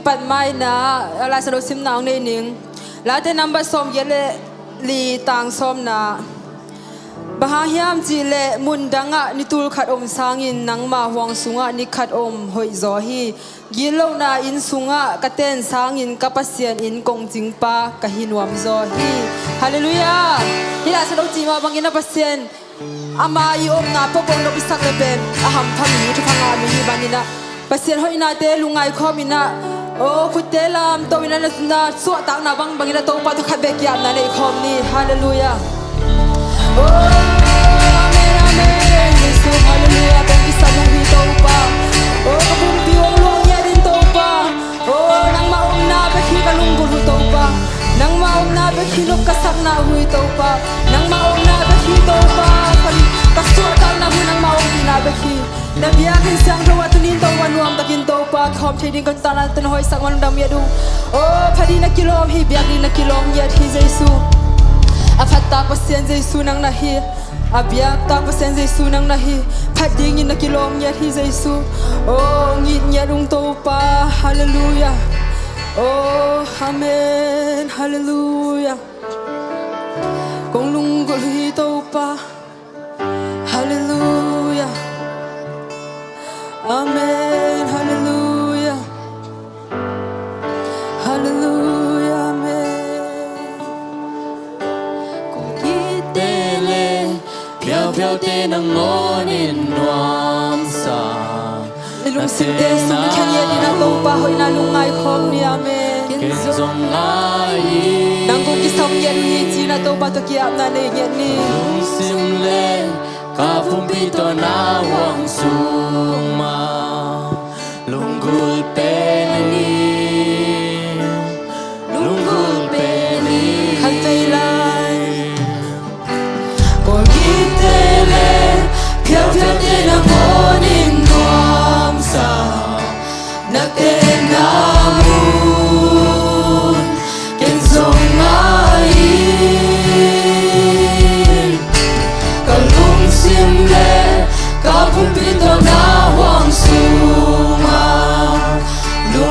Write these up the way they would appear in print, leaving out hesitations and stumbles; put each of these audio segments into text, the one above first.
ปัดไม้นะอะไรสนุกซิมนางในหนึ่งแล้วแต่นำบัดสมเยเลลีต่างสมนะบาฮิมจีเลมุนดังะนิตุลขัดอมสางินนังมาหวงสุงะนิขัดอมหอยจอฮียิโลนาอินสุงะกะเตนสางินกะปัสเซียนอินกงจิงปากะหินวมจอฮีฮาเลลูยาฮิลาสนุกจีมาบังอินปัสเซียนอามาอีอมนาปบงนบิสักเลเบนอาหัมพามีทุกพังอามีบานินะปัสเซียนหอยนาเตลุงไงคอมินะโอ้คุเตลามโตวินานาสวดตักนาบังอินะโตปาตุขัดเบกิยามนาในคอมนี้ฮาเลลูยาโอ้อาเมนอาเมนเยซูฮาเลลูยาบังอิสาลุงฮิโตปาโอ้กบุมปิวงลวงเยดินโตปาโอ้นังมาอมนาเบคีกะลุงกุลุโตปานังมาอมนาเบคีลุกกะสักนาหุยโตปานังมาอมนาเบคีโตปาปัสสวดตักนาหุนังมาอมนาเบคีนาบิยาคินเสียงระวัตุนินโตวันวมตะกินโตปาขอบเทดินกันตานันตันหอยสักวันดำยาดูโอ้พอดีนักกิโลมฮิบิยาดีนักกิโลมเยดฮิเยซูอาฟัตตาปัสเซียนเยซูนังนาฮีอาบิยาตาปัสเซียนเยซูนังนาฮีพัดดิ้งนักกิโลมเยดฮิเยซูโอ้งิดเยดุงโตปาฮาเลลูยาโอ้อาเมนฮาเลลูยากงลุงกุลฮิโตปาฮาเลลูยาอาเมนฮาเลลูยาฮาเลลูยาอาเมนกูคิดเตเลเพียวเพียวเตนังโง่นินนวมสาลุงสิเดสุนแค่เย็นนะโตปาหอยนาลุงไงคอมนี่อาเมนเกจงไงนังกูกิสมเย็นนี่จีนะโตปาตะเกียบนาในเย็นนี่ลุงซิมเลกาฟุมปีตัวนาหวังสูงมาลุงกุลเป็นนี่ลุงกุลเป็นนี่ขันใจลายก็คิดเตเลเพียวเพียวเตนังโมนินนวมสานักเตนามูนเก่งทรงไงก็ลุงซิมเลก็พุ่งปีตัวนาหวังสูงมาลุ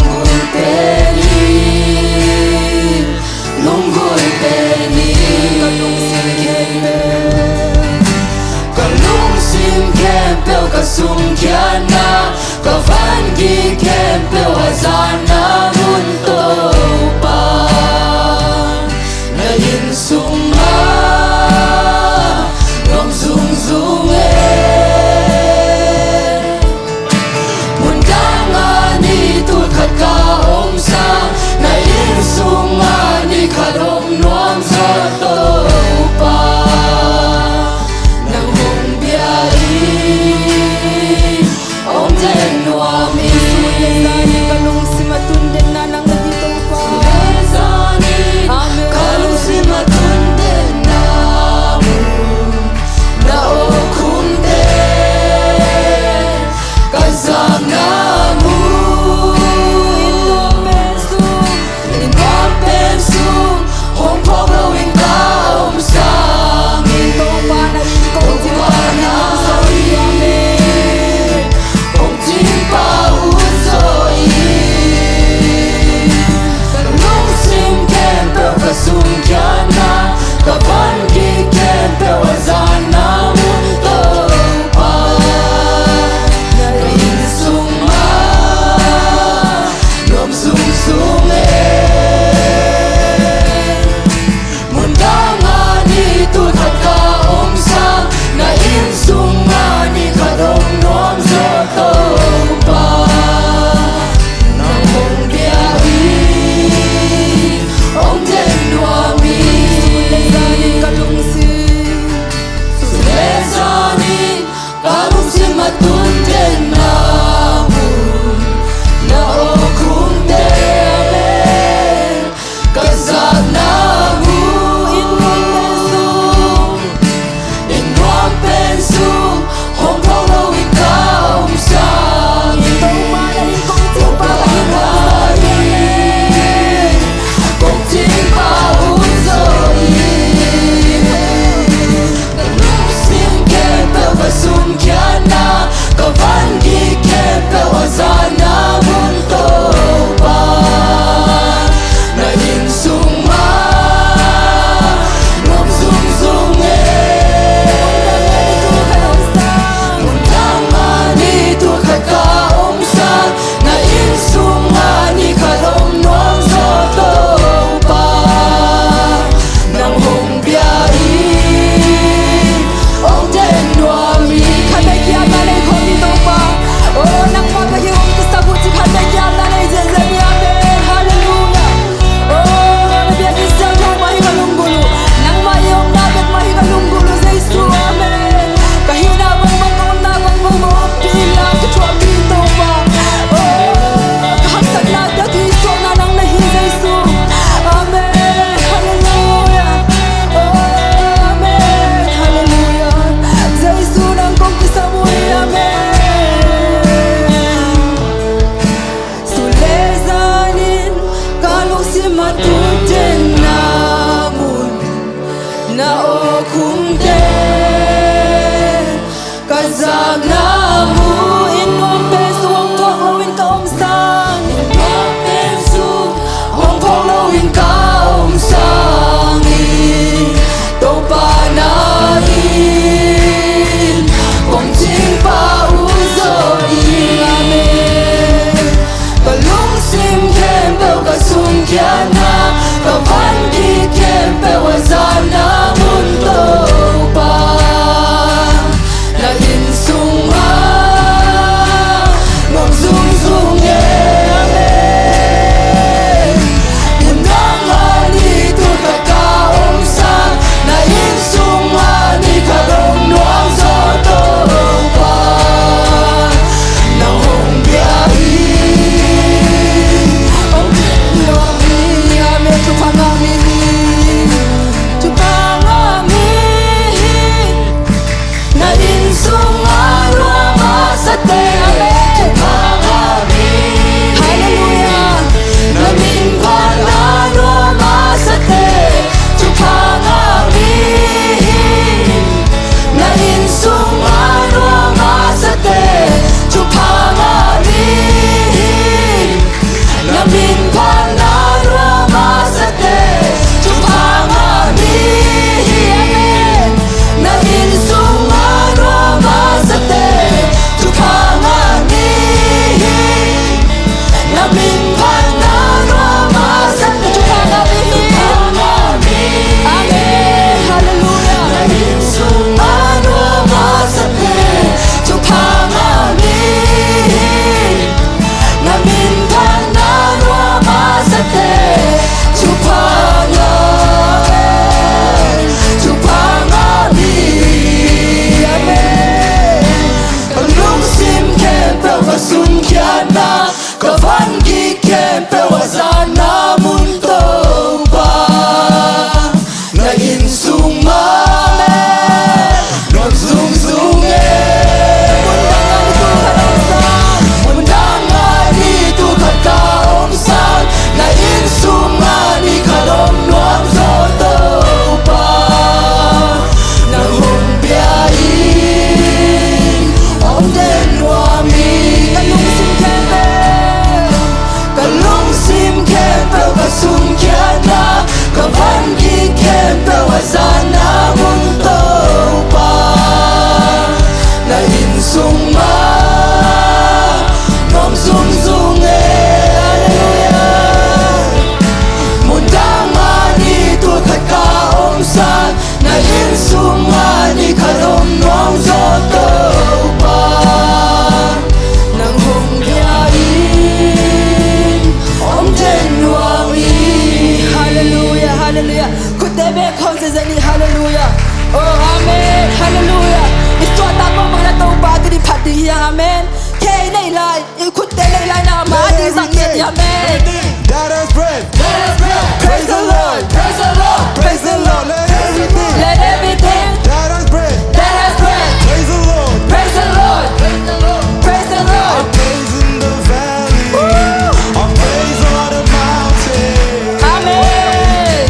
everything that has breath. that has breath. Praise the Lord. Praise the Lord. Praise the Lord. Let everything Let everything that has breath. that has breath. Praise the Lord. Praise the Lord. Praise the Lord. Praise the Lord. I praise in the valley. I praise on the mountain. Amen.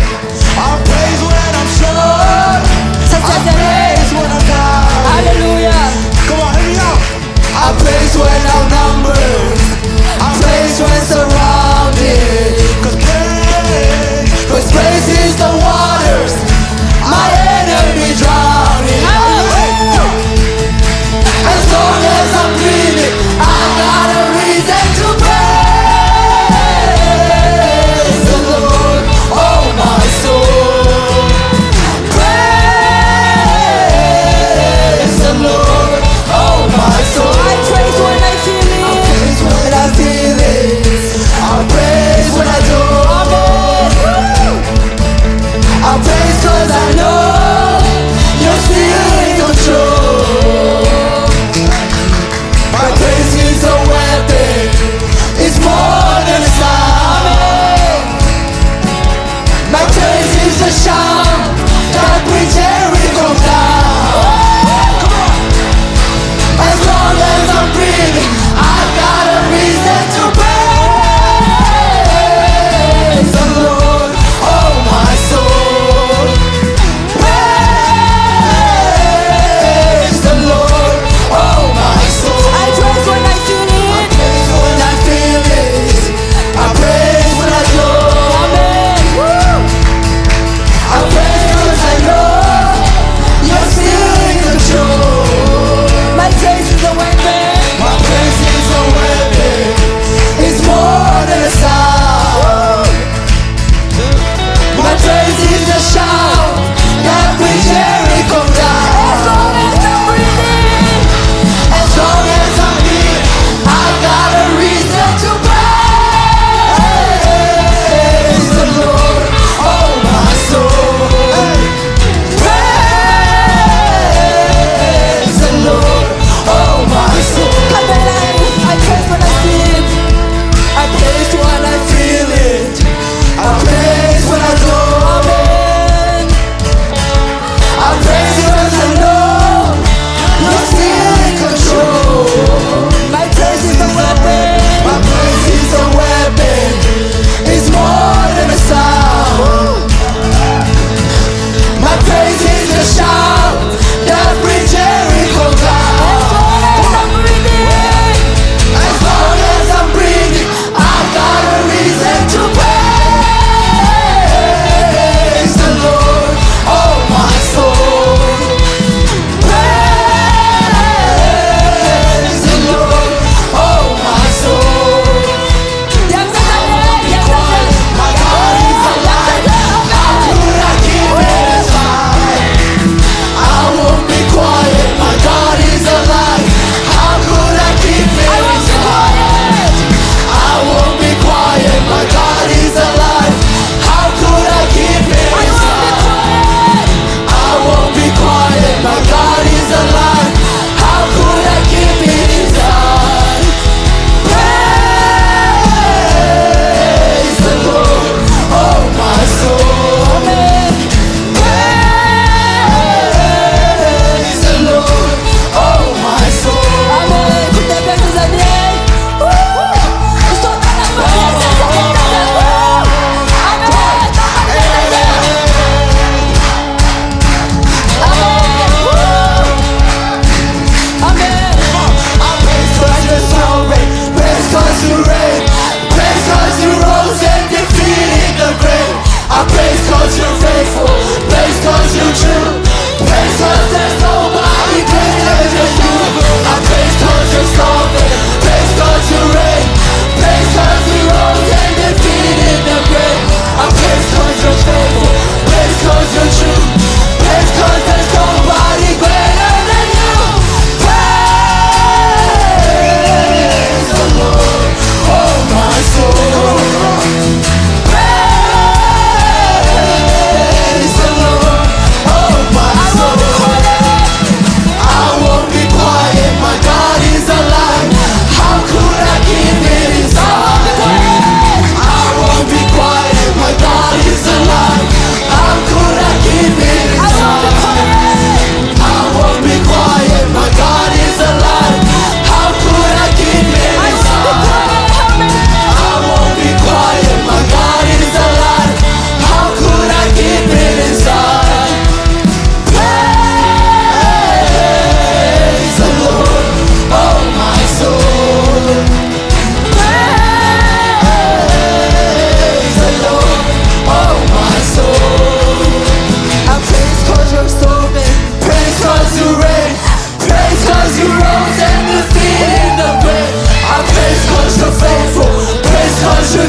I praise when I'm sure. I praise when I'm down. Hallelujah. Come on, hear me out. I praise when I'm numbered. I praise when surrounded. 'Cause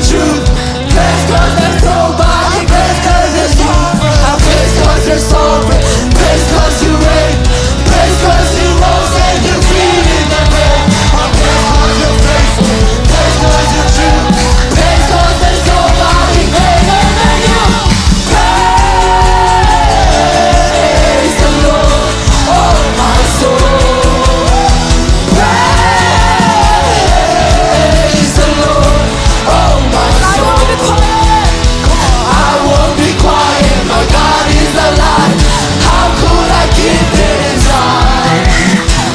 truth. Praise 'cause there's nobody. Praise 'cause there's you. I praise 'cause you're sovereign. Praise 'cause you reign. Praise 'cause you rose and defeated the grave. I praise 'cause you're faithful. Praise 'cause you're true. Praise 'cause there's nobody greater than you. Praise the Lord, oh my soul. Praise the Lord, oh my soul. I won't be quiet, my God is alive. How could I keep it inside?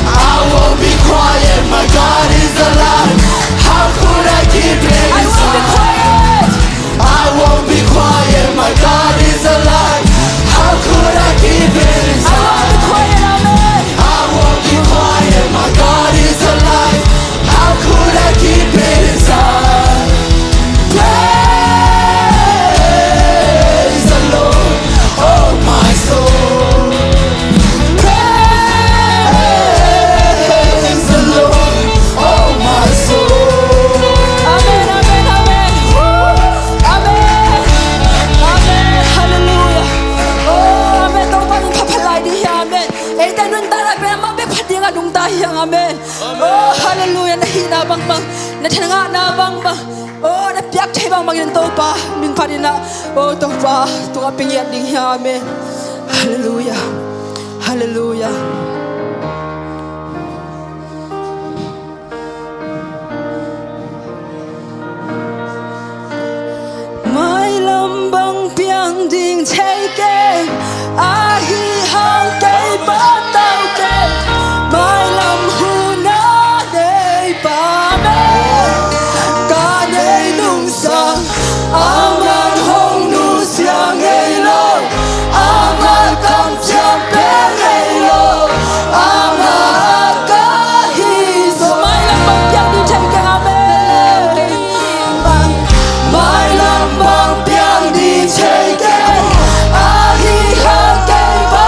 I won't be quiet, my God is alive. How could I keep it inside? I won't be quiet, my God is alive. How could I keep it inside? I won't be quiet, my God is alive. How could I keep it inside? Praise the Lord, oh my soul. Praise the Lord, oh my soul. Amen, amen, amen. Amen. Amen. Hallelujah. Oh, amen. Tao pa nung papalay di siya. Amen. Eh, tayo nung tarap na mabipad di nga nung dahiyang. Amen. Oh, hallelujah. Nahina bang bang. Natananga na bang bang. Oh, napiyak tayo bang bang yung tao pa. Min pa rin na. Oh, tao pa. Tunga pingyat di siya. Amen. Hallelujah. Hallelujah. Mai lam bang piang ding chai ke a hi hang ke ba tao ke mai lam hu na dei ba me ka dei nung sa aman hong nu siang ei lo aman kam cham pe ei lo aman ka hi so mai lam bang piang ding chai ke amen mai lam bang piang di chai ke a hi hang ke ba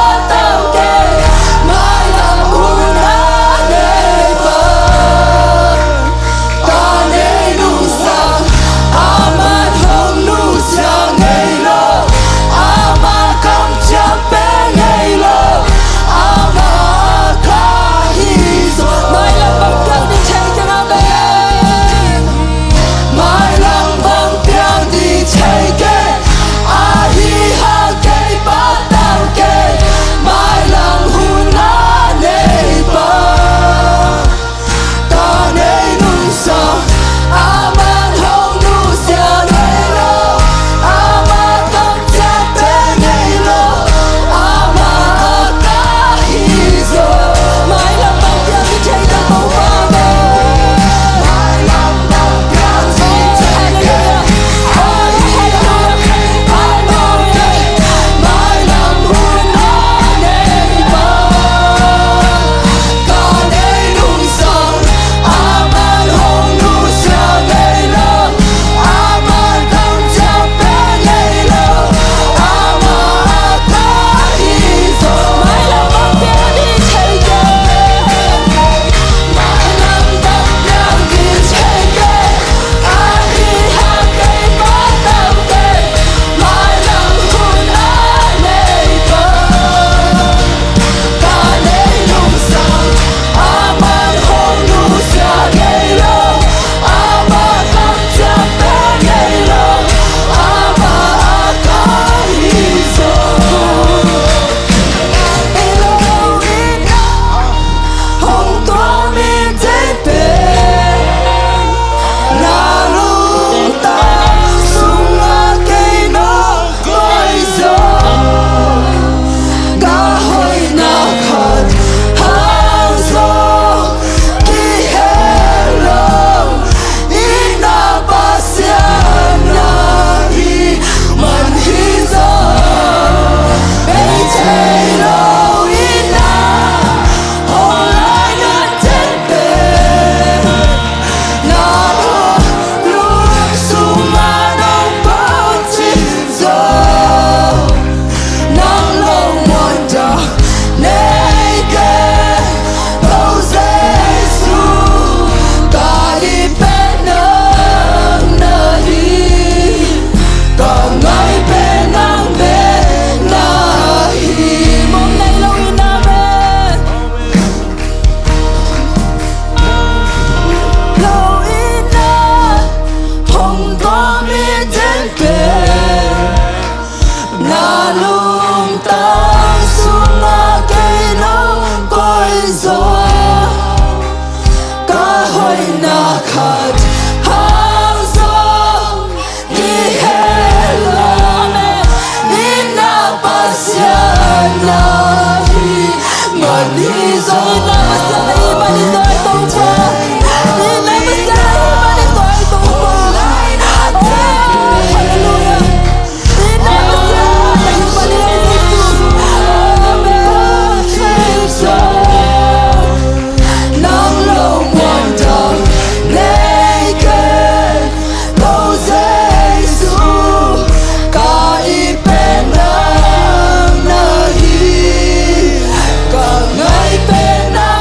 nahi manizo Nama sa iman ito ay tungpa Nama sa iman ito ay tungpa Hallelujah Nama sa iman ito ay tungpa nang long wandang naked Jose Jesus kaipenang nahi kangay penang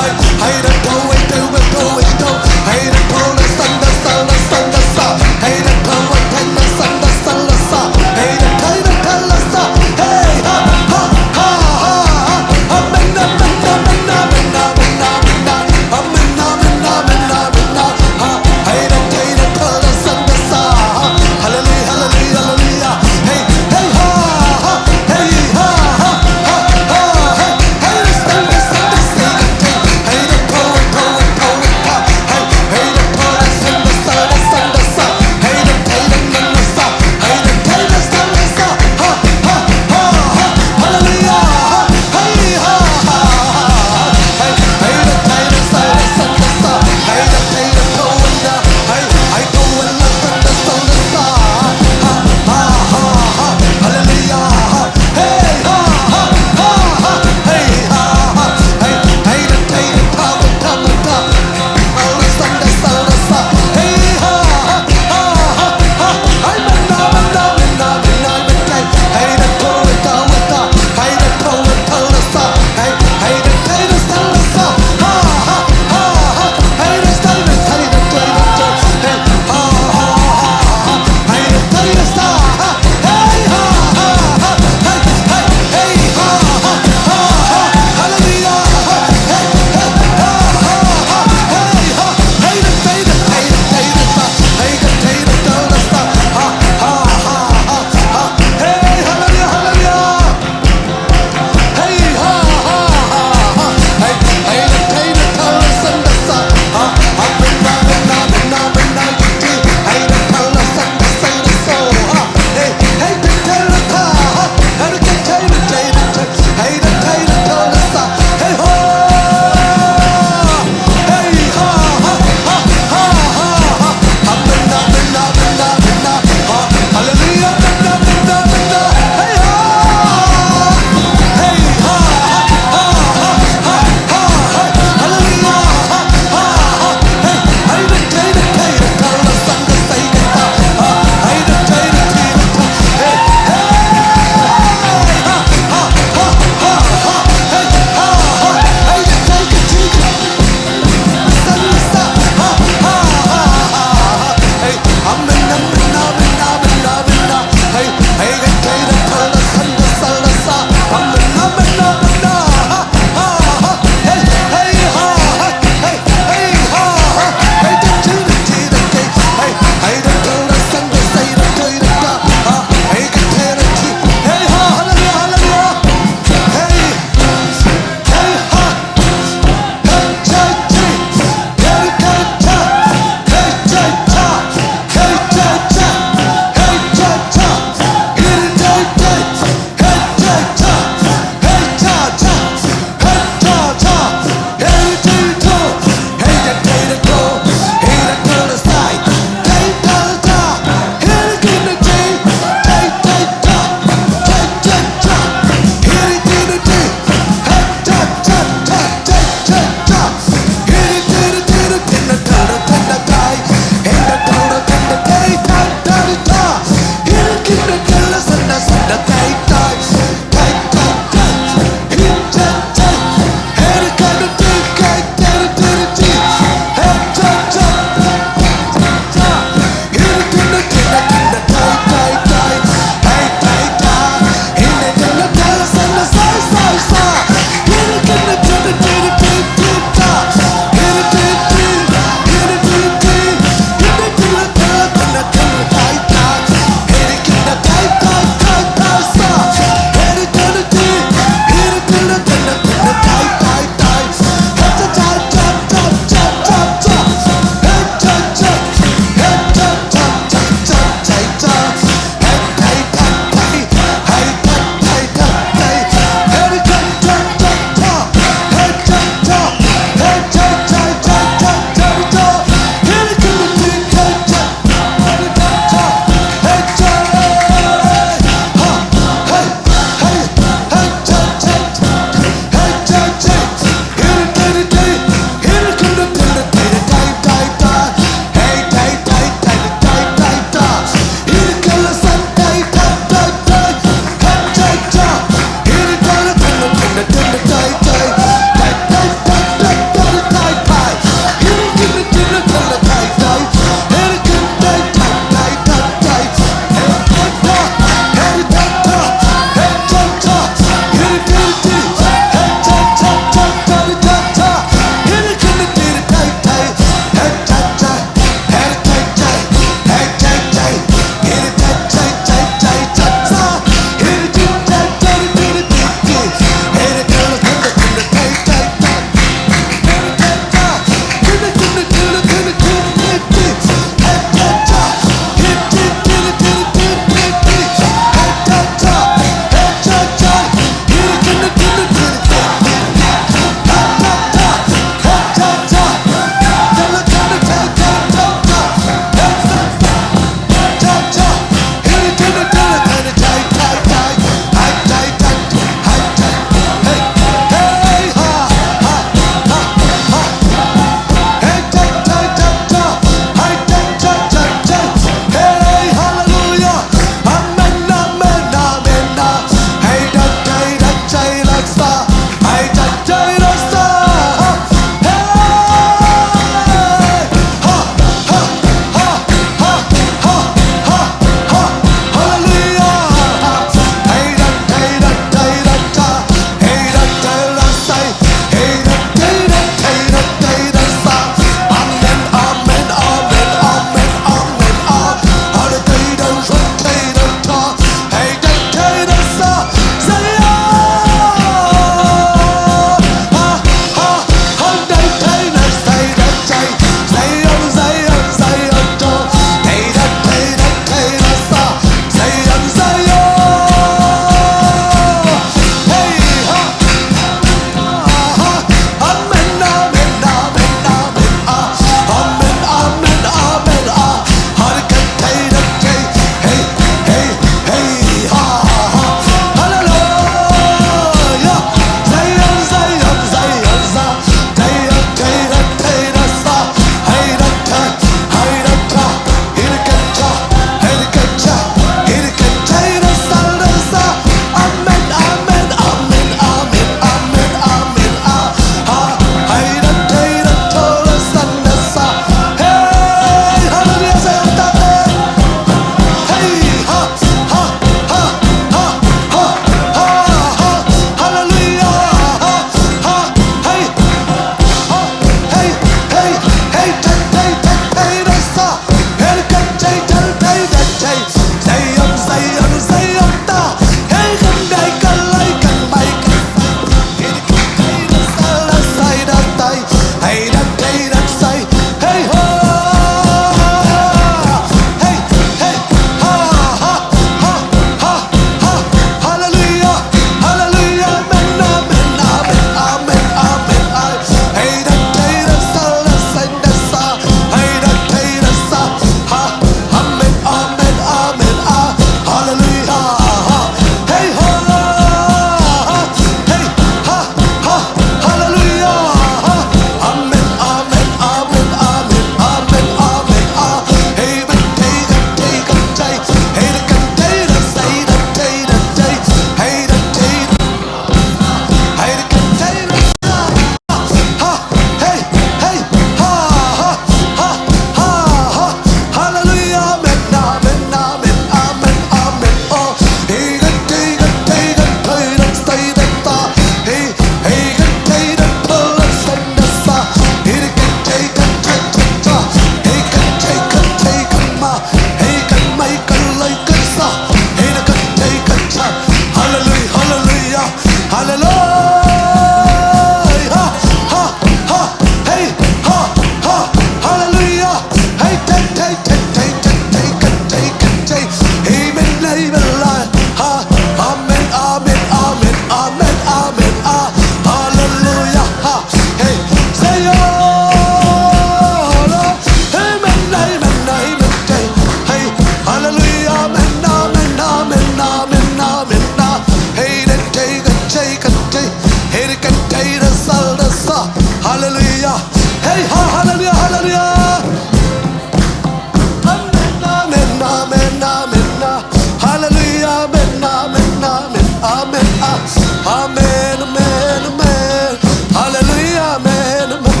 Amen, amen, amen. Hallelujah, amen, amen.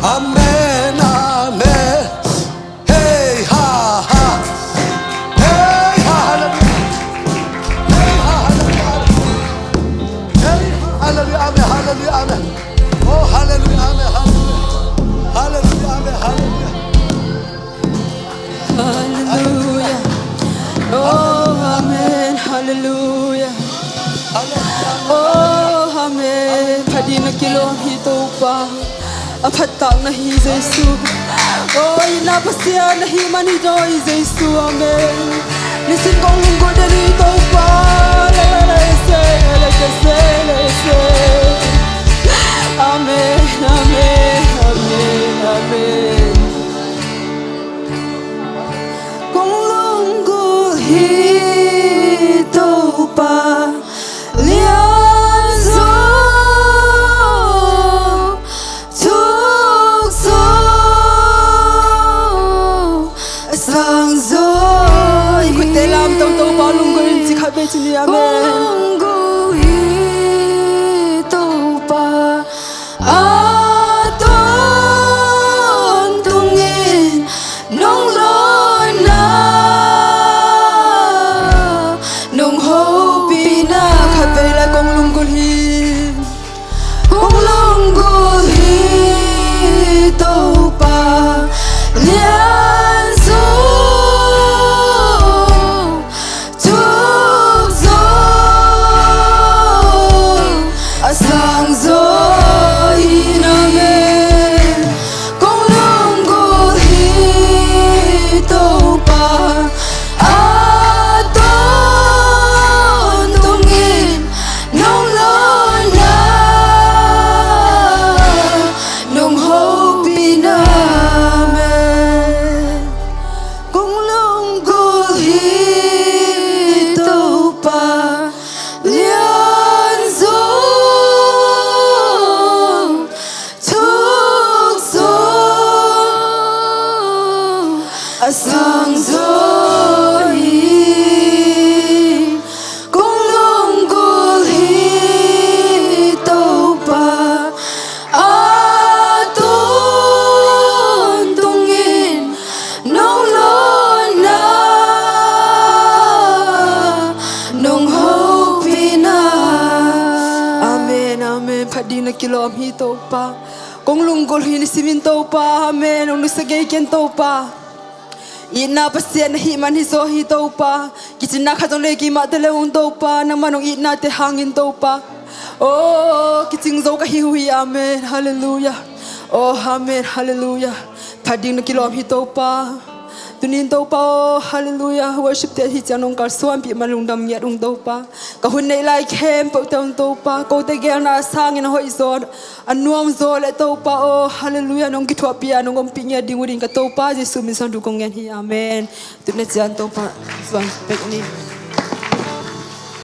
Amen, amen. Hey, ha, ha. Hey, ha, hallelujah. Hey, ha, hallelujah. Hey, ha, hallelujah, amen, hallelujah, amen. Oh, hallelujah, amen, hallelujah. Hallelujah, amen, hallelujah. Hallelujah. Oh, amen. Hallelujah. Oh, amen. Padina kilom hito pa. Apatak na hi Jesu. Oh, inapasya na hi mani joy Jesu. Amen. Listen kong lunggo dari ito pa. Lese. Amen. Amen. Amen. Amen. Kung lunggo hito pa. Lianzo tukso sangzo ikuti lam tau tau palung ko rin si kabe chini amen kung hito pa aton tungin nong lona nong hopi na kapela kong lunggulhin kung lunggulhin ito pa lianso tukso asangzo inamen kung lunggulhin ito pa aton tungin nong lona nung hopi namin kung lunggulhin ito pa lianzo tukso asangzo kung lunggulhin ito pa aton tungin nung lona nung hopi na amen amen padina kilom hito pa kung lunggulhin siminto pa amen nung nusagay kento pa ina pasya na himan hiso hito pa kichina katong legi matele undo pa nang manong ina te hangin to pa oh kiching zo ka hihui amen hallelujah oh amen hallelujah pading na kilom hito pa tunin to pa oh hallelujah worship te hi chanong kar suam pi malung dam yat ung to pa ka hun nei lai kem po tong to pa ko te gel na sang in hoi zon anuam zo le to pa oh hallelujah nong kitwa pia nong pinya ding uring ka to pa jesu min son du kong yan hi amen tunne jan to pa suam pek ni